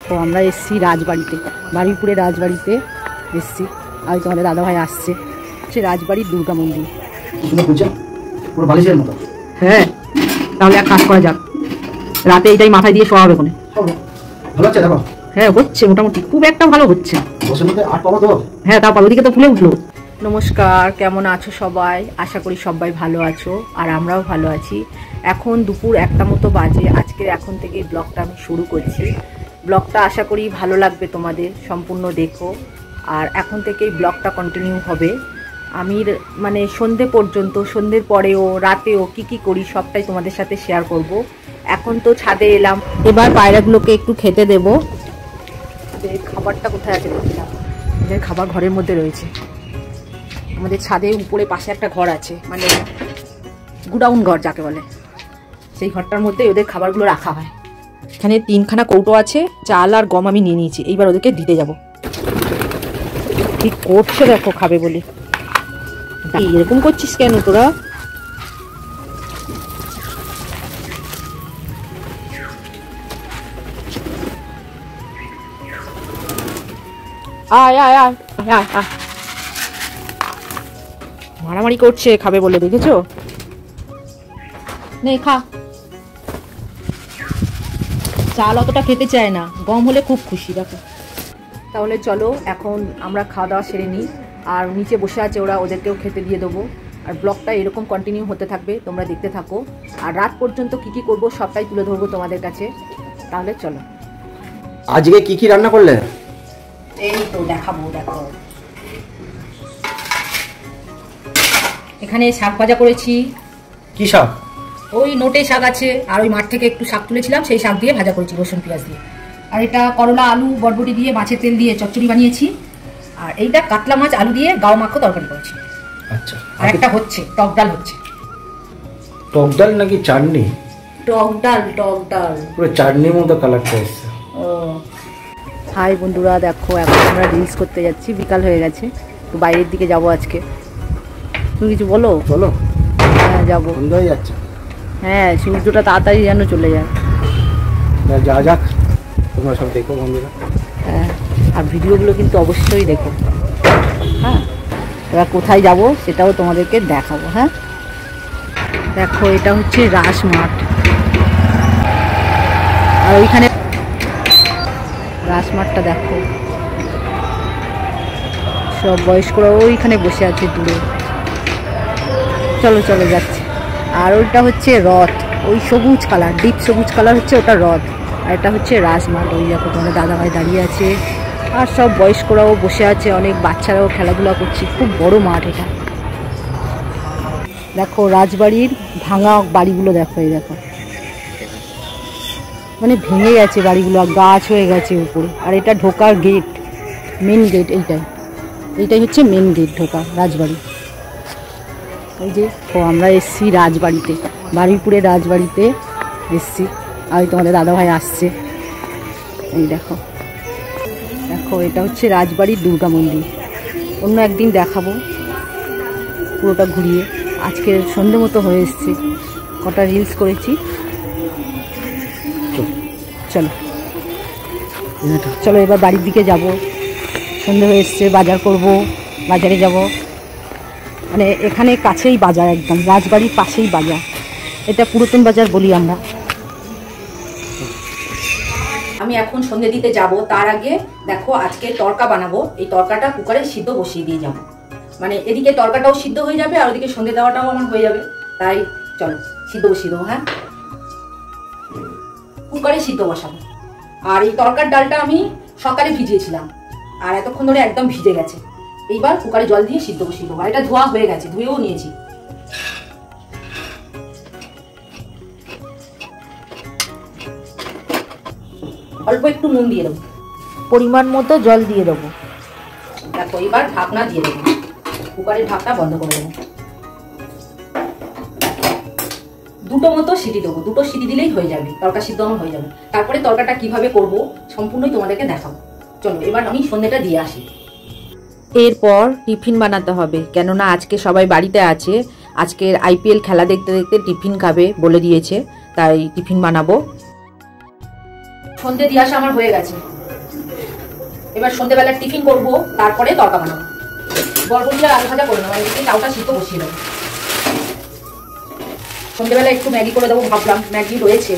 তো আমরা এসছি রাজবাড়িতে, বারুইপুরে রাজবাড়িতে এসছি। আর তোমাদের দাদাভাই আসছে, সে রাজবাড়ির দুর্গা মন্দির। হ্যাঁ, তাহলে এক কাজ করা যাক, রাতে এইটাই মাথায় দিয়ে শোয়া হবে কোনে। হ্যাঁ হচ্ছে মোটামুটি, খুব একটা ভালো হচ্ছে। হ্যাঁ তা পাবো, ওদিকে তো ফুলে উঠলো। নমস্কার, কেমন আছো সবাই? আশা করি সবাই ভালো আছো, আর আমরাও ভালো আছি। এখন দুপুর 1টা মতো বাজে। আজকের এখন থেকে ব্লগটা আমি শুরু করছি। ব্লগটা আশা করি ভালো লাগবে তোমাদের, সম্পূর্ণ দেখো। আর এখন থেকেই ব্লগটা কন্টিনিউ হবে। আমি মানে সন্ধে পর্যন্ত, সন্ধ্যের পরেও রাতেও কি করি সবটাই তোমাদের সাথে শেয়ার করব। এখন তো ছাদে এলাম, এবার পায়রাগুলোকে একটু খেতে দেবো। খাবারটা কোথায় আছে দেখলাম, এদের খাবার ঘরের মধ্যে রয়েছে। আমাদের ছাদে উপরে পাশে একটা ঘর আছে, মানে গুডাউন ঘর যাকে বলে, সেই ঘরটার মধ্যে ওদের খাবারগুলো রাখা হয়। এখানে 3খানা কৌটো আছে, চাল আর গম আমি নিয়ে নিয়েছি, এইবার ওদেরকে দিতে যাব। ঠিক করছে দেখো, খাবে বলে। এরকম করছিস কেন তোরা? আয় আয় আয় আয় আয়, মারামারি করছে খাবে বলে, দেখেছো? নে খা। চাল অতটা খেতে চায় না, গম হলে খুব খুশি। দেখো, তাহলে চলো এখন আমরা খাওয়া দাওয়া সেরে নিই। আর নিচে বসে আছে ওরা, ওদেরকেও খেতে দিয়ে দেবো। আর ব্লগটা এরকম কন্টিনিউ হতে থাকবে, তোমরা দেখতে থাকো। আর রাত পর্যন্ত কি করব সবটাই তুলে ধরবো তোমাদের কাছে। তাহলে চলো। আজকে কি রান্না করলে? এই তো দেখাবো, দেখো। এখানে শাক ভাজা করেছি। কি শাক? ওই নোটে শাক আছে, আর ওই মাঠ থেকে একটু শাক তুলেছিলাম, সেই শাক দিয়ে ভাজা করেছি রসুন পেঁয়াজ দিয়ে। আর এটা করলা আলু বরবটি দিয়ে মাছের তেল দিয়ে চচ্চড়ি বানিয়েছি। আর এইটা কাতলা মাছ আলু দিয়ে গাও মাখো তরকারি করেছি। আচ্ছা, আর একটা হচ্ছে টক ডাল হচ্ছে। টক ডাল নাকি চাটনি? টক ডাল, টক ডাল, পুরো চাটনির মতো কালারটা এসছে। ও হাই বন্ধুরা, দেখো এখন আমরা রিলস করতে যাচ্ছি। বিকাল হয়ে গেছে, তো বাইরের দিকে যাব আজকে। তুমি কিছু বলো? চলো। হ্যাঁ যাবো। সন্ধ্যা হয়ে যাচ্ছে। হ্যাঁ, সূর্যটা তাড়াতাড়ি যেন চলে যায়। যা যাক, তোমরা সব দেখো বন্ধুরা। হ্যাঁ, আর ভিডিওগুলো কিন্তু অবশ্যই দেখো। হ্যাঁ, এবার কোথায় যাব সেটাও তোমাদেরকে দেখাবো। হ্যাঁ দেখো, এটা হচ্ছে রাস মাঠ। আর ওইখানে রাস মাঠটা দেখো, সব বয়স্করা ওইখানে বসে আছে দূরে। চলো চলো যাচ্ছি। আর ওইটা হচ্ছে রথ, ওই সবুজ কালার, ডিপ সবুজ কালার হচ্ছে ওটা রথ। আর এটা হচ্ছে রাস মাঠ। ওই দেখো তোমার দাদাভাই দাঁড়িয়ে আছে, আর সব বয়স্করাও বসে আছে, অনেক বাচ্চারাও খেলাধুলা করছে। খুব বড় মাঠ এটা। দেখো রাজবাড়ির ভাঙা বাড়িগুলো দেখো, এই দেখো, মানে ভেঙে গেছে বাড়িগুলো, গাছ হয়ে গেছে উপরে। আর এটা ঢোকার গেট, মেন গেট। এইটাই হচ্ছে মেন গেট ঢোকা রাজবাড়ি। এই যে আমরা এসছি রাজবাড়িতে, বারুইপুরে রাজবাড়িতে এসছি। আর তোমাদের দাদাভাই আসছে। এই দেখো দেখো, এটা হচ্ছে রাজবাড়ির দুর্গা মন্দির। অন্য একদিন দেখাবো পুরোটা ঘুরিয়ে। আজকে সন্ধে মতো হয়ে এসছে, কটা রিলস করেছি। চলো চলো, এবার বাড়ির দিকে যাব। সন্ধে হয়ে এসছে, বাজার করব, বাজারে যাব। মানে এখানে কাছেই বাজার, একদম রাজবাড়ির পাশেই বাজার। এটা পুরাতন বাজার বলি আমরা। আমি এখন সন্ধে দিতে যাব, তার আগে দেখো আজকে তরকা বানাবো। এই তরকাটা কুকারে সিদ্ধ বসিয়ে দিয়ে যাবো, মানে এদিকে তরকাটাও সিদ্ধ হয়ে যাবে আর ওদিকে সন্ধে দেওয়াটাও আমার হয়ে যাবে। তাই চলো সিদ্ধ বসিয়ে দেবো। হ্যাঁ, কুকারে সিদ্ধ বসাবো। আর এই তরকার ডালটা আমি সকালে ভিজিয়েছিলাম, আর এতক্ষণ ধরে একদম ভিজে গেছে। এইবার কুকারে জল দিয়ে সিদ্ধ বসিয়ে দেবো। আর এটা ধোয়া হয়ে গেছে, ধুয়েও নিয়েছি। অল্প একটু নুন দিয়ে দেবো, পরিমাণ মতো জল দিয়ে দেবো। দেখো এবার ঢাকনা দিয়ে দেবো, কুকারের ঢাকনা বন্ধ করে দেবো। দুটো মতো সিটি দেবো, দুটো সিটি দিলেই হয়ে যাবে, তরকা সিদ্ধ আমার হয়ে যাবে। তারপরে তরকাটা কিভাবে করব সম্পূর্ণই তোমাদেরকে দেখাবো। চলো এবার আমি সন্ধ্যেটা দিয়ে আসি। এরপর টিফিন বানাতে হবে, কেননা আজকে সবাই বাড়িতে আছে। আজকের IPL খেলা দেখতে দেখতে টিফিন খাবে বলে দিয়েছে, তাই টিফিন বানাবো। সন্ধ্যে দিয়ে আসা আমার হয়ে গেছে। এবার সন্ধ্যেবেলার টিফিন করবো, তারপরে তরকা বানাবো। বরবটি আর আলু ভাজা করে নেবো, এদিকে চাউটা সিদ্ধ বসিয়ে দেবো। সন্ধ্যেবেলা একটু ম্যাগি করে দেবো ভাবলাম, ম্যাগি রয়েছে,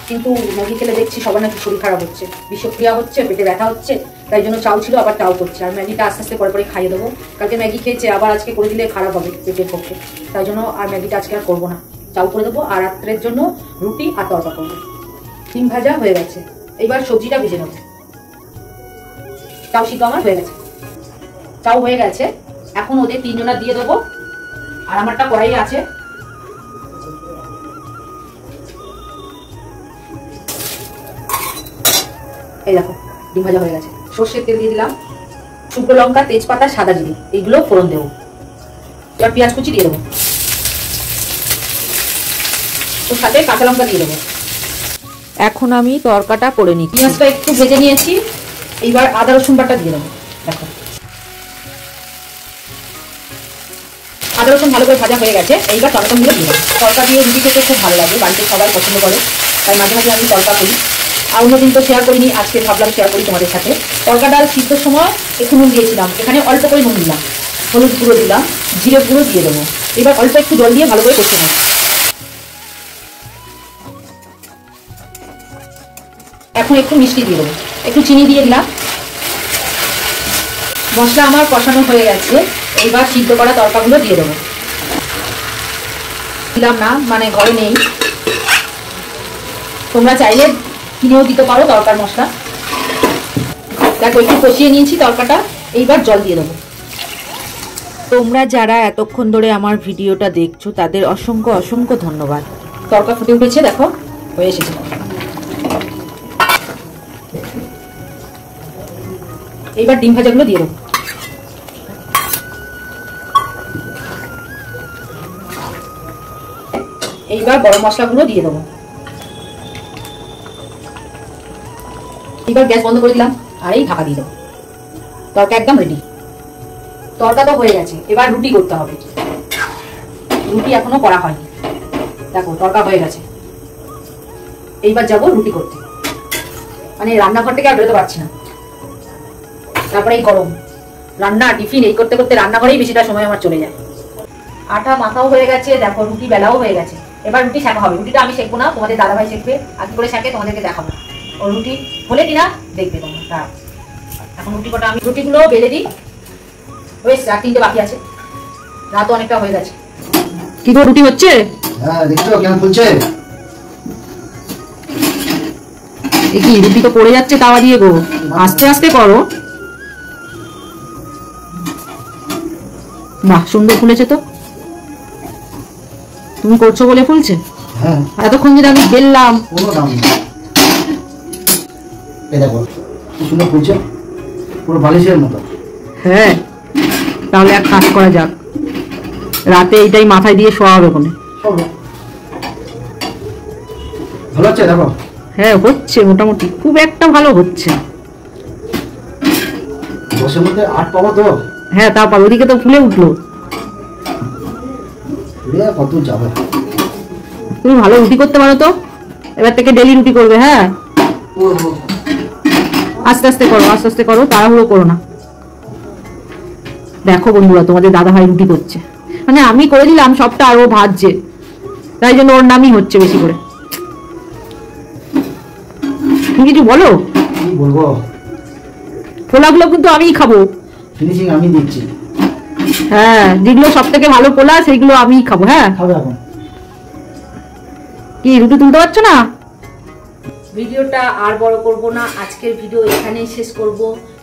কিন্তু ম্যাগি খেলে দেখছি সবার নাকি শরীর খারাপ হচ্ছে, বিষক্রিয়া হচ্ছে, পেটে ব্যথা হচ্ছে, তাই জন্য চাউ ছিল আবার চাউ করছে। আর ম্যাগিটা আস্তে আস্তে পরে খাইয়ে দেবো। কালকে ম্যাগি খেয়েছে, আবার আজকে করে দিলে খারাপ হবে পেটের পক্ষে, তাই জন্য আর ম্যাগিটা আজকে আর করবো না, চাউ করে দেবো। আর রাত্রের জন্য রুটি আর তরকা করবো। ডিম ভাজা হয়ে গেছে, এইবার সবজিটা ভেজে নেবো। চাউ সিদ্ধ আমার হয়ে গেছে, চাউ হয়ে গেছে। এখন ওদের তিনজনা দিয়ে দেবো, আর আমারটা কড়াই আছে। এই দেখো ডিম ভাজা হয়ে গেছে, সর্ষের তেল দিয়ে দিলাম, শুকনো লঙ্কা, তেজপাতা, সাদা জিরে, এইগুলো ফোড়ন দেবো। এবার পেঁয়াজ কুচি দিয়ে দেবো, ওর সাথে কাঁচা লঙ্কা দিয়ে দেবো। এখন আমি তরকাটা করে নিই। পেঁয়াজটা একটু ভেজে নিয়েছি, এইবার আদা রসুন বাটা দিয়ে দেবো। দেখো আদা রসুন ভালো করে ভাজা হয়ে গেছে, এইবার টমেটোগুলো দিয়ে দেবো। তরকা দিয়ে রুটি খেতে খুব ভালো লাগে, বাড়িতে সবাই পছন্দ করে, তাই মাঝে মাঝে আমি তরকা করি। আর অন্যদিন তো শেয়ার করিনি, আজকে ভাবলাম শেয়ার করি তোমাদের সাথে। তরকা ডাল সিদ্ধর সময় একটু নুন দিয়েছিলাম, এখানে অল্প করে নুন দিলাম, হলুদ গুঁড়ো দিলাম, জিরে গুঁড়ো দিয়ে দেবো। এবার অল্প একটু জল দিয়ে ভালো করে কষে নেব। এখন একটু মিষ্টি দিয়ে দেবো, একটু চিনি দিয়ে দিলাম। মশলা আমার কষানো হয়ে গেছে, এইবার সিদ্ধ করা তরকাগুলো দিয়ে দেবো। দিলাম না, মানে ঘরে নেই, তোমরা চাইলে কিনেও দিতে পারো তরকার মশলা। দেখো একটু কষিয়ে নিয়েছি তরকাটা, এইবার জল দিয়ে দেবো। তোমরা যারা এতক্ষণ ধরে আমার ভিডিওটা দেখছো তাদের অসংখ্য অসংখ্য ধন্যবাদ। তরকা ফুটে উঠেছে, দেখো হয়ে এসেছে। এইবার ডিম ভাজাগুলো দিয়ে দেবো। এইবার গরম মশলাগুলো দিয়ে দেবো। এবার গ্যাস বন্ধ করে দিলাম, আর এই ঢাকা দিয়ে দেবো। তরকা একদম রেডি। তরকা তো হয়ে গেছে, এবার রুটি করতে হবে। রুটি এখনো করা হয়নি, দেখো তরকা হয়ে গেছে। এইবার যাবো রুটি করতে, মানে রান্নাঘর থেকে আর বেরোতে পারছি না। তারপরে এই গরম, রান্না টিফিন এই করতে করতে রান্নাঘরেই বেশিটা সময় আমার চলে যায়। আটা মাখাও হয়ে গেছে, দেখো রুটি বেলাও হয়ে গেছে। এবার রুটি শেখা হবে। রুটিটা আমি শেখবো না, তোমাদের দাদাভাই শেখবে। আর কি করে শেখে তোমাদেরকে দেখাবো। ও রুটি হলে কিনা দেখবে তোমরা। এখন রুটি কটা আমি রুটিগুলো বেলে দিই। বেশ, আর তিনটে বাকি আছে, রাত অনেকটা হয়ে গেছে। কি গো রুটি হচ্ছে? হ্যাঁ দেখছো কেমন ফুলছে। কি রুটি তো পড়ে যাচ্ছে তাওয়া দিয়ে গো, আস্তে আস্তে করো। বাহ সুন্দর ফুলেছে তো, তুমি করছো বলে ফুলছে। হ্যাঁ এতক্ষণ যেটা আমি বেললাম কোনো দাম নেই। এই দেখো কি সুন্দর ফুলছে, পুরো বালিশের মতো। হ্যাঁ তাহলে এক কাজ করা যাক, রাতে এইটাই মাথায় দিয়ে শোয়া হবে কোনে। ভালো হচ্ছে দেখো। হ্যাঁ হচ্ছে মোটামুটি, খুব একটা ভালো হচ্ছে। বসের মধ্যে 8 পাবো তো। হ্যাঁ তারপর ওদিকে তো ফুলে উঠলো। কত যাবে। তুমি ভালো রুটি করতে পারো তো, এবার থেকে ডেলি রুটি করবে। হ্যাঁ আস্তে আস্তে করো, আস্তে আস্তে করো, তাড়াহুড়ো করো না। দেখো বন্ধুরা তোমাদের দাদা ভাই রুটি করছে, মানে আমি করে দিলাম সবটা, আর ও ভাজছে, তাই জন্য ওর নামই হচ্ছে বেশি করে। তুমি কিছু বলো। কি বলবো, পোলাগুলো কিন্তু আমিই খাবো। ফিনিশিং আমি দিচ্ছি। হ্যাঁ যেগুলো সব থেকে ভালো পোলা সেইগুলো আমিই খাবো। হ্যাঁ খাবে এখন। কি রুটি তুলতে পারছো না? ভিডিওটা আর বড় করব না, আজকের ভিডিও এখানেই শেষ করব।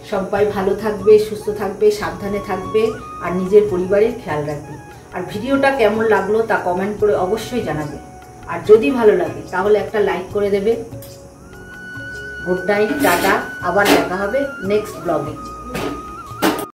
সবাই ভালো থাকবে, সুস্থ থাকবে, সাবধানে থাকবে, আর নিজের পরিবারের খেয়াল রাখবে। আর ভিডিওটা কেমন লাগলো তা কমেন্ট করে অবশ্যই জানাবে। আর যদি ভালো লাগে তাহলে একটা লাইক করে দেবে। গুড নাইট, টাটা, আবার দেখা হবে নেক্সট ব্লগে।